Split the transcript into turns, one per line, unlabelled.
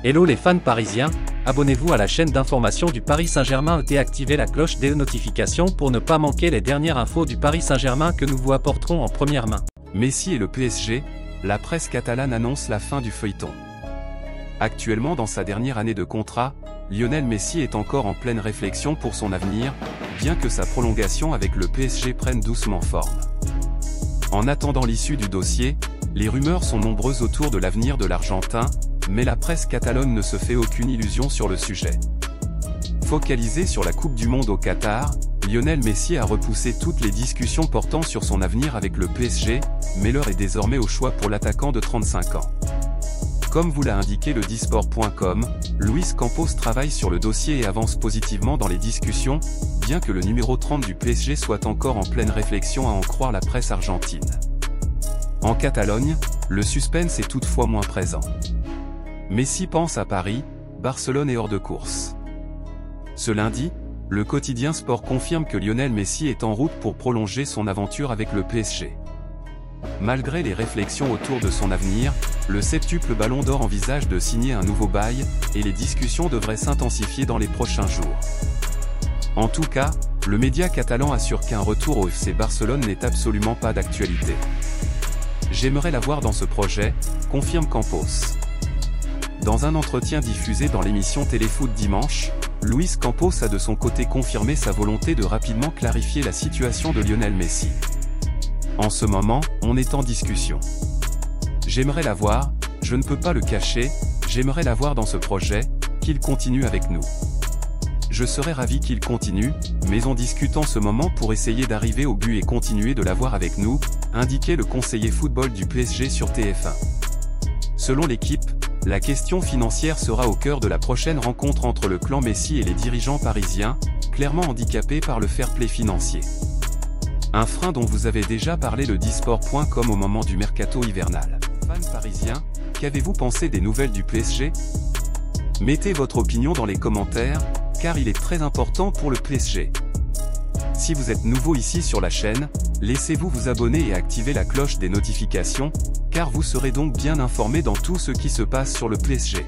Hello les fans parisiens, abonnez-vous à la chaîne d'information du Paris Saint-Germain et activez la cloche des notifications pour ne pas manquer les dernières infos du Paris Saint-Germain que nous vous apporterons en première main.
Messi et le PSG, la presse catalane annonce la fin du feuilleton. Actuellement dans sa dernière année de contrat, Lionel Messi est encore en pleine réflexion pour son avenir, bien que sa prolongation avec le PSG prenne doucement forme. En attendant l'issue du dossier, les rumeurs sont nombreuses autour de l'avenir de l'Argentin, mais la presse catalane ne se fait aucune illusion sur le sujet. Focalisé sur la Coupe du Monde au Qatar, Lionel Messi a repoussé toutes les discussions portant sur son avenir avec le PSG, mais l'heure est désormais au choix pour l'attaquant de 35 ans. Comme vous l'a indiqué le disport.com, Luis Campos travaille sur le dossier et avance positivement dans les discussions, bien que le numéro 30 du PSG soit encore en pleine réflexion à en croire la presse argentine. En Catalogne, le suspense est toutefois moins présent. Messi pense à Paris, Barcelone est hors de course. Ce lundi, le quotidien Sport confirme que Lionel Messi est en route pour prolonger son aventure avec le PSG. Malgré les réflexions autour de son avenir, le septuple Ballon d'Or envisage de signer un nouveau bail, et les discussions devraient s'intensifier dans les prochains jours. En tout cas, le média catalan assure qu'un retour au FC Barcelone n'est absolument pas d'actualité. J'aimerais la voir dans ce projet, confirme Campos. Dans un entretien diffusé dans l'émission Téléfoot dimanche, Luis Campos a de son côté confirmé sa volonté de rapidement clarifier la situation de Lionel Messi. En ce moment, on est en discussion. J'aimerais la voir, je ne peux pas le cacher, j'aimerais la voir dans ce projet, qu'il continue avec nous. Je serais ravi qu'il continue, mais on discute en ce moment pour essayer d'arriver au but et continuer de l'avoir avec nous, indiquait le conseiller football du PSG sur TF1. Selon l'équipe, la question financière sera au cœur de la prochaine rencontre entre le clan Messi et les dirigeants parisiens, clairement handicapés par le fair play financier. Un frein dont vous avez déjà parlé le disport.com au moment du mercato hivernal. Fans parisiens, qu'avez-vous pensé des nouvelles du PSG? Mettez votre opinion dans les commentaires, car il est très important pour le PSG. Si vous êtes nouveau ici sur la chaîne, laissez-vous vous abonner et activer la cloche des notifications, car vous serez donc bien informé dans tout ce qui se passe sur le PSG.